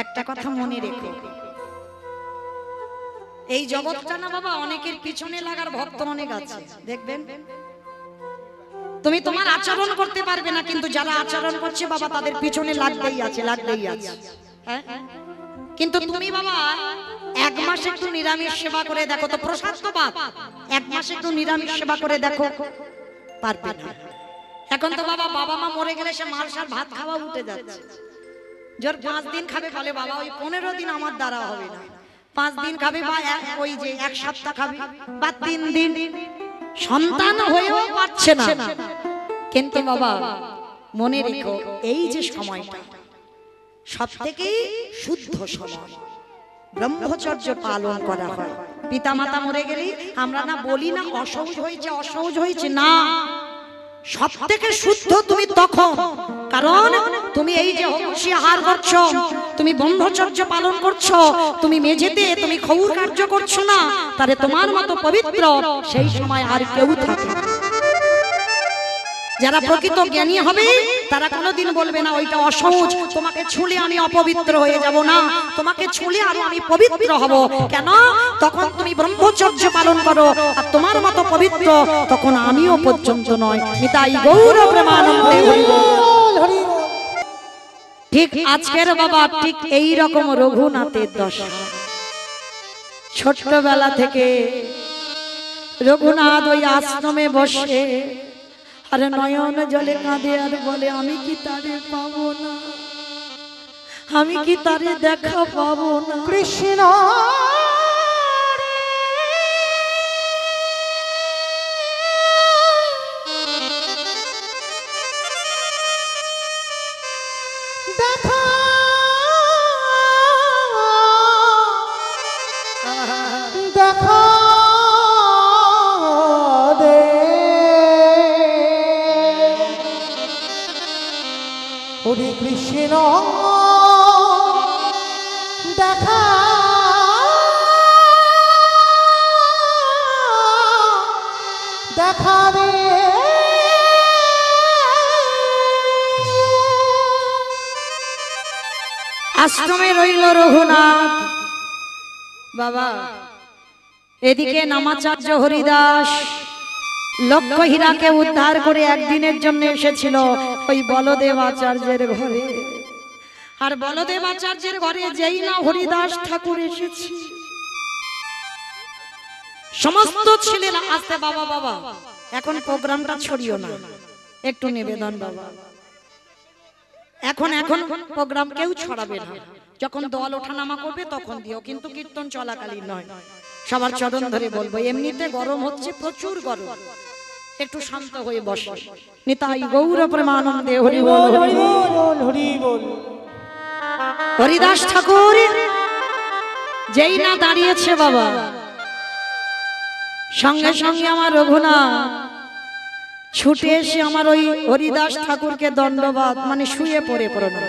একটা কথা মনে রেখো, এই জগৎটা না বাবা অনেকের পিছনে লাগার ভক্ত অনেক আছে। দেখবেন তুমি তোমার আচরণ করতে পারবে না, কিন্তু যারা আচরণ করছে বাবা তাদের পিছনে লাগতেই আছে, লাগতেই আছে। হ্যাঁ, কিন্তু তুমি বাবা এক মাস একটু নিরামিষ সেবা করে দেখো তো, প্রসাদ তো বাদ, এক মাস একটু নিরামিষ সেবা করে দেখো, পারবে না। এখন তো বাবা বাবা মা মরে গেলে সে মালসার ভাত খাওয়া উঠে যাচ্ছে। জোর 5 দিন খাবে বলে বাবা ওই 15 দিন আমার দ্বারা হবে না, 5 দিন খাবে বা ওই যে 1 সপ্তাহ খাবে বা 3 দিন, সন্তান হয়েও পাচ্ছে না। কিন্তু বাবা মনে রেখো এই যে সময়টা সবথেকে শুদ্ধ সময়, ব্রহ্মচর্য পালন করা হয়। পিতা মাতা মরে গেলে আমরা না বলি না অসহজ হয়েছে, অসহজ হয়েছে, না, সবথেকে শুদ্ধ তুমি তখন, কারণ তুমি এই যে হোমসি আহার করছো, তুমি ব্রহ্মচর্য পালন করছো, তুমি মেঝেতে তুমি ক্ষৌর কার্য করছো না, তারে তোমার মতো পবিত্র সেই সময় আর কেউ থাকে না। যারা প্রকৃত জ্ঞানী হবে তারা কোনোদিন বলবে না ওইটা অসহজ, তোমাকে ছুঁলে আমি অপবিত্র হয়ে যাব, না, তোমাকে ছুঁলে আরো আমি পবিত্র হব। কেন? তখন তুমি ব্রহ্মচর্য পালন করো, আর তোমার মতো পবিত্র তখন আমিও পর্যন্ত নয়। নিতাই গৌর প্রেমানন্দে হরি বল। ঠিক আজকের বাবা ঠিক এই রকম রঘুনাথের দশা, ছোটবেলা থেকে রঘুনাথ ওই আশ্রমে বসে আর নয়ন জলে কাঁদে আর বলে আমি কি তারে পাবো না, আমি কি তারে দেখা পাবো না। কৃষ্ণ দেখা দেখা হরে কৃষ্ণ দেখা দেখা রে। আশ্রমে রইল রঘুনাথ বাবা, এদিকে নামাচার্য হরিদাস লক্ষ্য হীরাকে উদ্ধার করে একদিনের জন্য এসেছিল ওই বলদেব আচার্যের ঘরে। আর বলদেব আচার্যের ঘরে যেই না হরিদাস ঠাকুর এসেছে, সমস্ত ছেলেরা আসতে বাবা বাবা এখন প্রোগ্রামটা ছড়িও না, একটু নিবেদন বাবা, এখন এখন প্রোগ্রাম কেউ ছড়াবে না, যখন দল ওঠানামা করবে তখন দিও, কিন্তু কীর্তন চলাকালীন নয়। সবার চরণ ধরে বলবো, এমনিতে গরম হচ্ছে, প্রচুর গরম, একটু শান্ত হয়ে বসে। নিতাই গৌর প্রেমানন্দে হরি বল, হরি বল, হরি বল। হরিদাস ঠাকুর যেই না দাঁড়িয়েছে বাবা, সঙ্গে সঙ্গে আমার রঘুনাথ ছুটে এসে আমার ওই হরিদাস ঠাকুরকে দণ্ডবাদ মানে শুয়ে পড়ে প্রণাম।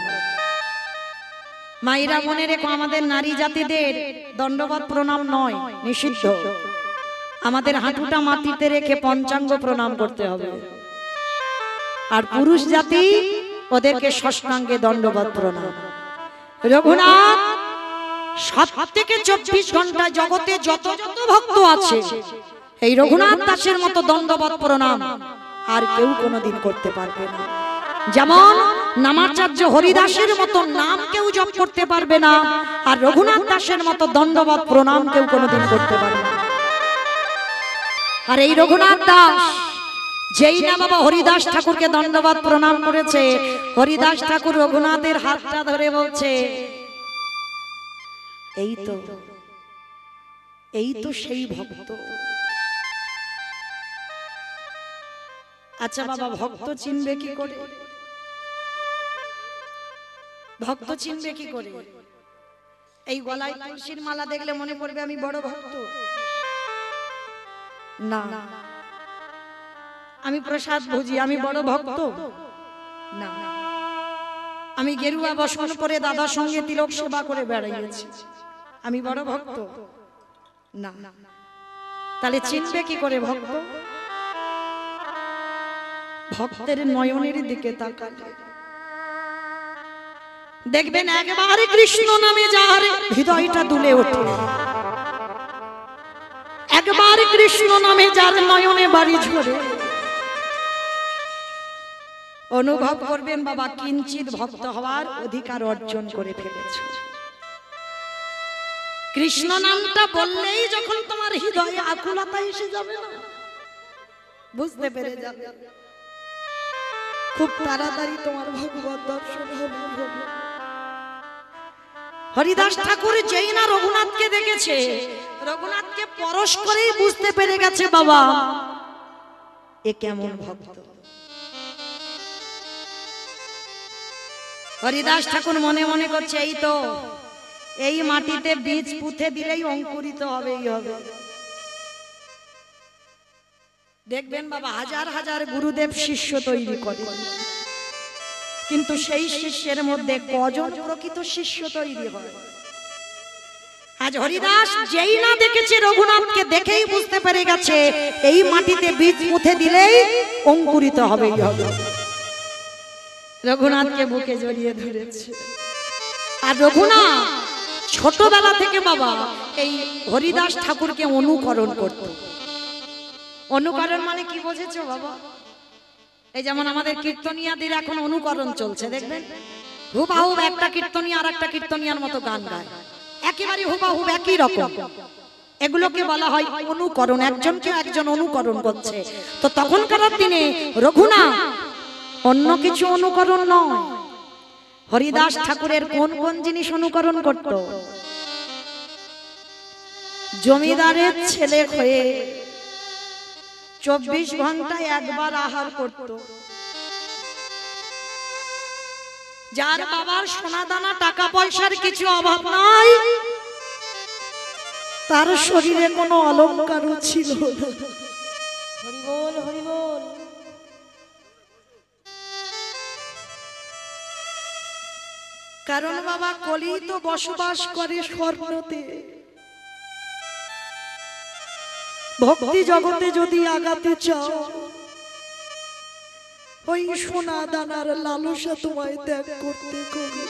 মায়েরা মনে রেখো, আমাদের নারী জাতিদের দণ্ডবাদ প্রণাম নয়, নিষিদ্ধ। আমাদের হাঁটুটা মাটিতে রেখে পঞ্চাঙ্গ প্রণাম করতে হবে, আর পুরুষ জাতি ওদেরকে ষষ্ঠাঙ্গে দণ্ডবাদ প্রণাম। রঘুনাথ 7 থেকে 24 ঘন্টা জগতে যত যত ভক্ত আছে এই রঘুনাথ দাসের মতো দণ্ডবাদ প্রণাম আর কেউ কোনোদিন করতে পারবে না। যেমন নামাচার্য হরিদাসের মতো নাম কেউ জপ করতে পারবে না, আর রঘুনাথ দাসের মতো দণ্ডবাদ প্রণাম কেউ কোনোদিন করতে পারবে না। আর এই রঘুনাথ দাস যেই না বাবা হরিদাস ঠাকুরকে দণ্ডবাদ প্রণাম করেছে, হরিদাস ঠাকুর রঘুনাথের হাতটা ধরে বলছে, এই তো সেই ভক্ত। আচ্ছা বাবা, ভক্ত চিনবে কি করে? ভক্ত চিনবে কি করে? এই গলায় তুলসীর মালা দেখলে মনে পড়বে আমি বড় ভক্ত? না। আমি প্রসাদ ভুজি, আমি বড় ভক্ত? না। আমি গেরুয়া বসন পরে দাদার সঙ্গে তিলক সেবা করে বেড়াইছি, আমি বড় ভক্ত? না। তাহলে চিনবে কি করে ভক্ত? ভক্তের নয়নের দিকে তাকালে দেখবেন একবার কৃষ্ণ নামে যার হৃদয়টা দুলে ওঠে, একবার কৃষ্ণ নামে যার নয়নে বাড়ি ঝরে, অনুভব করবেন বাবা কিঞ্চিত ভক্ত হওয়ার অধিকার অর্জন করে ফেলেছে। কৃষ্ণ নামটা বললেই যখন তোমার হৃদয়ে আকুলতা এসে যাবে না, বুঝতে পেরে যাবে খুব তাড়াতাড়ি তোমার ভগবত দর্শন হবে। হরিদাস ঠাকুর যেই না রঘুনাথকে দেখেছে, রঘুনাথকে পরশ করেই বুঝতে পেরে গেছে বাবা এ কেমন ভক্ত। হরিদাস ঠাকুর মনে মনে করছে এই তো, এই মাটিতে বীজ পুঁতে দিলেই অঙ্কুরিত হবেই হবে। দেখবেন বাবা হাজার হাজার গুরুদেব শিষ্য তৈরি করে, কিন্তু সেই শিষ্যের মধ্যে কজন প্রকৃত শিষ্য তৈরি হয়? আজ হরিদাস যেই না দেখেছে রঘুনাথকে, দেখেই বুঝতে পেরে গেছে এই মাটিতে বীজ পুঁতে দিলেই অঙ্কুরিত হবেই হবে। রঘুনাথকে বুকে জড়িয়ে ধরেছে। আর রঘুনাথ ছোটবেলা থেকে বাবা এই হরিদাস ঠাকুরকে অনুকরণ করত। অনুকরণ মানে কি বুঝেছো বাবা? এই যেমন আমাদের কীর্তনিয়াদের এখন অনুকরণ চলছে, দেখবেন হুবাহুব একটা কীর্তনিয়া আর একটা কীর্তনিয়ার মতো গান গায়, একেবারে হুবাহুব একই রকম। এগুলোকে বলা হয় অনুকরণ, একজনকে একজন অনুকরণ করছে। তো তখনকার দিনে রঘুনাথ অন্য কিছু অনুকরণ নয়, হরিদাস ঠাকুরের কোন কোন জিনিস অনুকরণ করত? জমিদারের ছেলে হয়ে 24 ঘন্টায় একবার আহার করত, যার বাবার সোনা দানা টাকা পয়সার কিছু অভাব নাই, তার শরীরে কোনো অলংকারও ছিল না। হরি বল হরি বল। কারণ বাবা কলি তো বসবাস করে স্বর্ণতে। ভক্তি জগতে যদি আগাতে চাও, ওই সোনা দানার লালসা তোমায় ত্যাগ করতে হবে।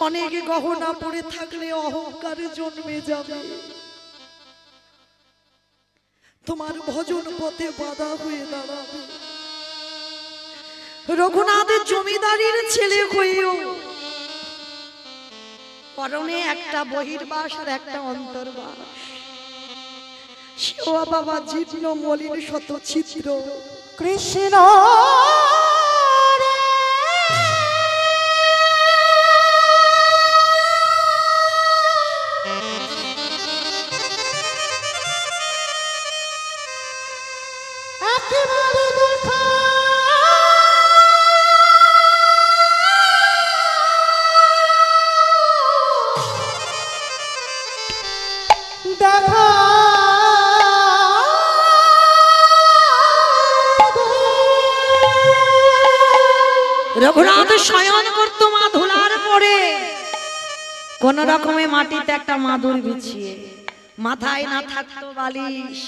অনেক গহনা পড়ে থাকলে অহংকারে জন্মে যাবে, তোমার ভজন পথে বাধা হয়ে দাঁড়াবে। রঘুনাথের জমিদারির ছেলে হয়েও পরনে একটা বহির্বাস আর একটা অন্তর্বাস, সেও বাবা জীর্ণ মলিন শত ছিদ্র। কৃষ্ণ রঘুনাথ শয়ন করতো মা ধুলার পরে, কোন রকমে মাটিতে একটা মাদুর বিছিয়ে, মাথায় না থাকতো বালিশ,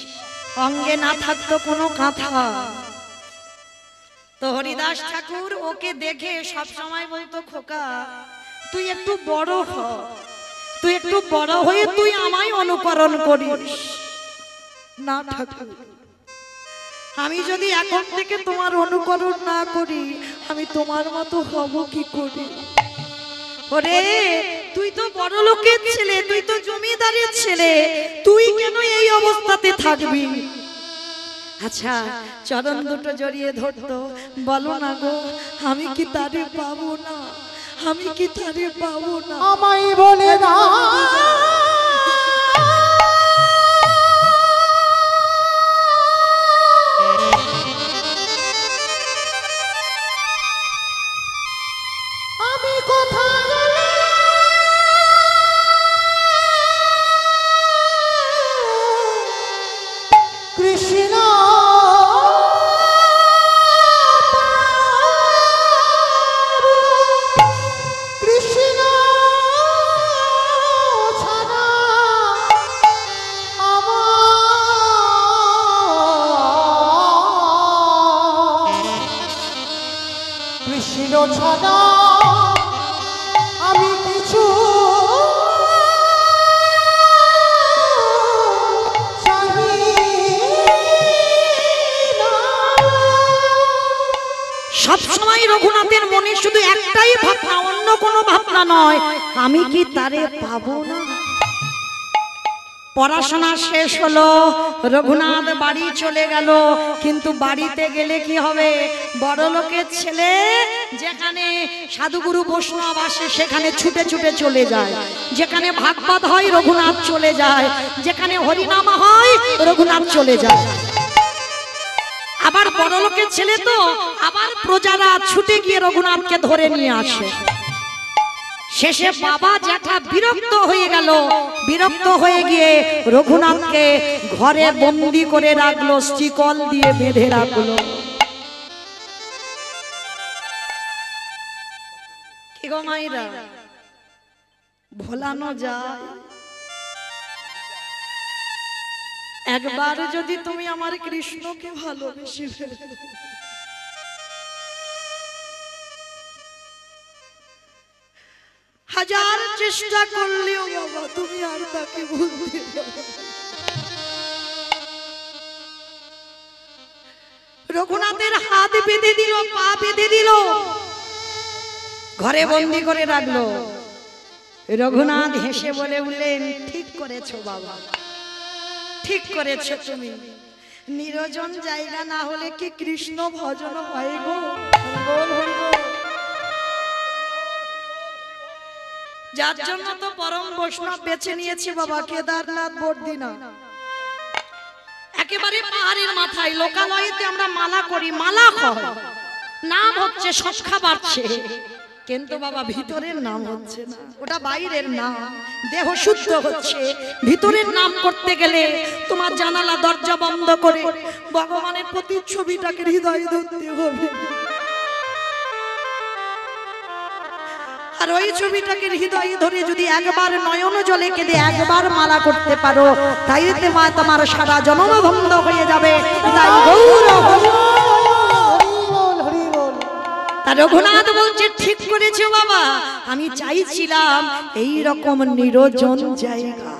অঙ্গে না থাকতো কোনো কাঁথা। তো হরিদাস ঠাকুর ওকে দেখে সব সময় বলতো, খোকা তুই একটু বড় হ, তুই একটু বড় হয়ে তুই আমায় অনুকরণ করিস। না ঠাকুর, আমি যদি এখন থেকে তোমার অনুকরণ না করি, আমি তোমার মতো হব কি করে? ওরে তুই তো বড় লোকের ছেলে, তুই তো জমিদারের ছেলে, তুই কেন এই অবস্থাতে থাকবি? আচ্ছা চরণ দুটো জড়িয়ে ধরতো, বলো না গো আমি কি তারে পাবো না, আমি কি তারে পাবো না? আমায় বলে না কৃষ্ণ কৃষ্ণ ছাড়া আমি কিছু সবসময় রঘুনাথের মনে শুধু একটাই ভাবনা, অন্য কোনো ভাবনা নয়, আমি কি তারে পাবো না। পড়াশোনা শেষ হলো, রঘুনাথ বাড়ি চলে গেল, কিন্তু বাড়িতে গেলে কি হবে, বড় লোকের ছেলে যেখানে সাধুগুরু বৈষ্ণব আসে সেখানে ছুটে ছুটে চলে যায়, যেখানে ভাগবত হয় রঘুনাথ চলে যায়, যেখানে হরিনাম হয় রঘুনাথ চলে যায়। আবার বড় লোকের ছেলে তো আবার প্রজারা ছুটে গিয়ে রঘুনাথকে ধরে নিয়ে আসে। শেষে বাবা জ্যাঠা বিরক্ত হয়ে গেল, বিরক্ত হয়ে গিয়ে রঘুনাথকে ঘরে বন্দি করে রাখলো, শিকল দিয়ে বেঁধে রাখলো। কি গো মাইরা, ভোলানো যায়? একবার যদি তুমি আমার কৃষ্ণকে ভালোবেসে ফেলো, হাজার চেষ্টা করলেও বাবা তুমি আর তাকে ভুলতে পারবে না। রঘুনাথের হাত বেঁধে দিল, পা বেঁধে দিল, ঘরে বন্দি করে রাখলো। রঘুনাথ হেসে বলে উঠলেন, ঠিক করেছো বাবা, ঠিক করেছো তুমি। নিরজন জায়গা না হলে কি কৃষ্ণ ভজন হয় গো? যার জন্য তো পরম বৈষ্ণব বেছে নিয়েছি বাবা, কেদারনাথ বর্দিনাথ। একেবারে পাহাড়ের মাথায় লোকালয়েতে আমরা মালা করি, মালা হয়, নাম হচ্ছে, সংখ্যা বাড়ছে, কিন্তু বাবা ভিতরের নাম হচ্ছে না। ওটা বাইরের নাম, দেহ শুদ্ধ হচ্ছে, ভিতরের নাম করতে গেলে তোমার জানালা দরজা বন্ধ করে ভগবানের প্রতিচ্ছবিটাকে হৃদয়ে ধরতে হবে। আর ওই ছবিটাকে হৃদয়ে ধরে যদি একবার নয়ন জলে কেঁদে একবার মালা করতে পারো, তাইতে মা তোমার সারা জন্ম ধন্য হয়ে যাবে। তাই গৌর রঘুনাথ বলছে, ঠিক করেছো বাবা, আমি চাইছিলাম এই রকম নিরজন জায়গা,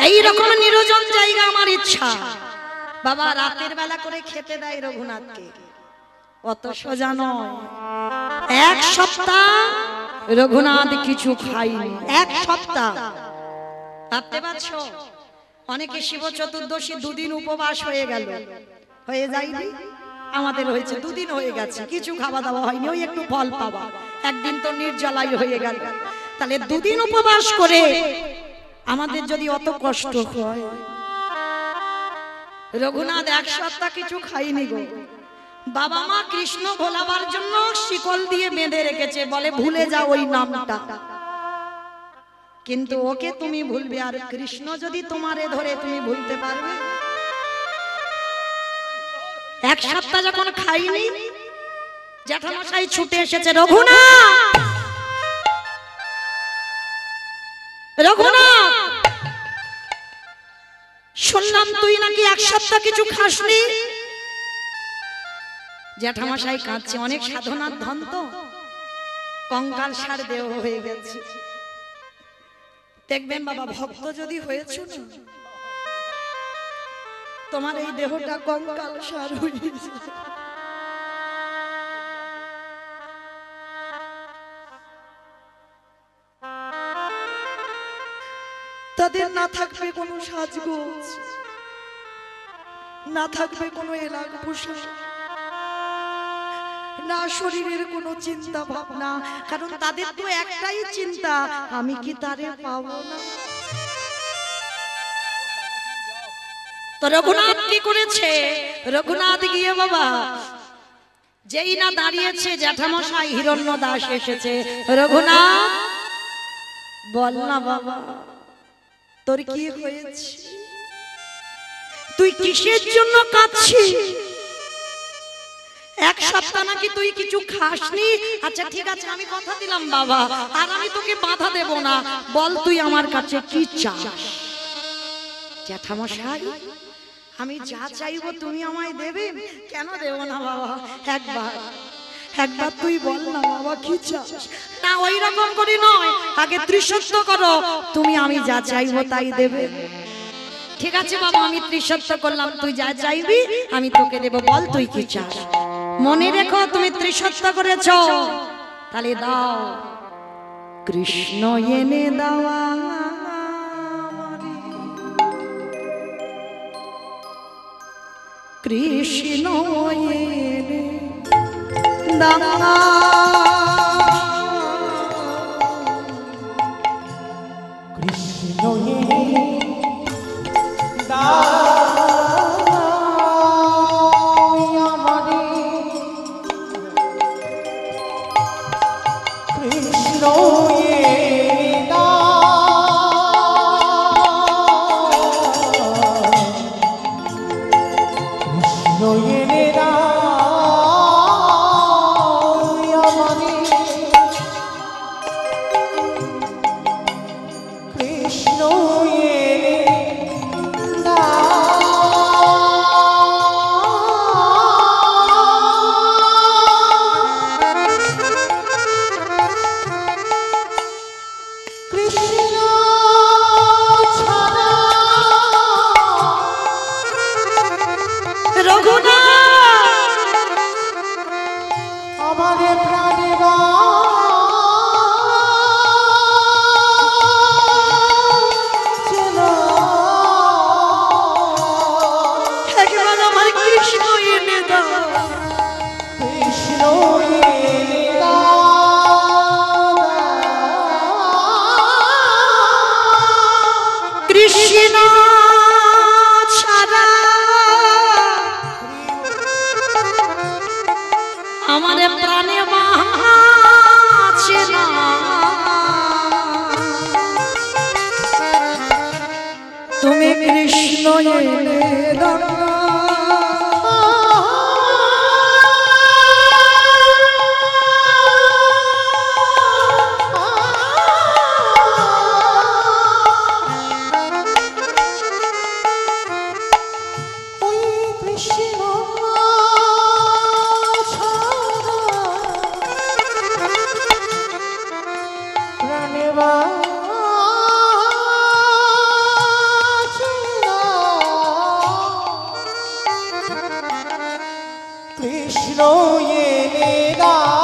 এই রকম নিরজন জায়গা আমার ইচ্ছা। বাবা রাতের বেলা করে খেতে দেয় রঘুনাথকে, অত সোজা নয়। এক সপ্তাহ রঘুনাথ কিছু খায়নি, এক সপ্তাহ। ভাবতে পারছো, অনেকে শিব চতুর্দশী দুদিন উপবাস হয়ে গেল, হয়ে যায়নি? আমাদের হয়েছে দুদিন হয়ে গেছে, কিছু খাওয়া দাওয়া হয়নি, ওই একটু ফল পাওয়া, একদিন তো নির্জলাই হয়ে গেল। তাহলে দুদিন উপবাস করে আমাদের যদি অত কষ্ট হয়, রঘুনাথ এক সপ্তাহ কিছু খাইনি গো। বাবা মা কৃষ্ণ ভোলাবার জন্য শিকল দিয়ে বেঁধে রেখেছে, বলে ভুলে যাও ওই নামটা, কিন্তু ওকে তুমি ভুলবে, আর কৃষ্ণ যদি তোমারে ধরে তুমি ভুলতে পারবে? এক সপ্তাহ যখন খাইনি, জ্যাঠামশাই ছুটে এসেছে, রঘুনাথ, রঘুনাথ, শুনলাম তুই নাকি এক সপ্তাহ কিছু খাসনি। জ্যাঠামশাই কাঁদছে, অনেক সাধনার ধন তো, কঙ্কাল সার দেহ হয়ে গেছে। দেখবেন বাবা, ভক্ত যদি হয়েছে না, তোমার এই দেহটা কঙ্কাল সার হয়ে গেছে। তাদের না থাকবে কোনো সাজগোজ, না থাকবে কোনো এলাক পোশাক, না শরীরের কোনো চিন্তা ভাবনা, কারণ তাদের তো একটাই চিন্তা, আমি কি তারে পাবো না। তো রঘুনাথ কি করেছে, রঘুনাথ গিয়ে বাবা যেই না দাঁড়িয়েছে, জ্যাঠামশাই হিরণ্য দাস এসেছে, রঘুনাথ বল না বাবা তোর কি হয়েছে, তুই কিসের জন্য কাঁদছিস? এক সপ্তাহ নাকি তুই কিছু খাসনি। আচ্ছা ঠিক আছে, আমি কথা দিলাম বাবা, আর আমি তোকে বাধা দেব না, বল তুই আমার কাছে কি চাস? জ্যাঠামশাই আমি যা চাইবো তুমি আমায় দেবে? কেন দেব না বাবা? একবার তুই বল না বাবা কি চাস? না ওই রকম করি নয়, আগে ত্রিসত্য করো, তুমি আমি যা চাইবো তাই দেবে। ঠিক আছে বাবা, আমি ত্রিসত্য করলাম, তুই যা চাইবি আমি তোকে দেব। বল তুই কি চাস? মনে রেখো তুমি ত্রিসত্য করেছো, তাহলে দাও। কৃষ্ণ এনে দাওয়া কৃষ্ণ এনে দাওয়া কৃষ্ণ এনে দাওয়া আমারে কৃষ্ণ আমারে প্রাণে বাঁচে না। তুমি কৃষ্ণ এনে দাও কৃষ্ণ এনে দাও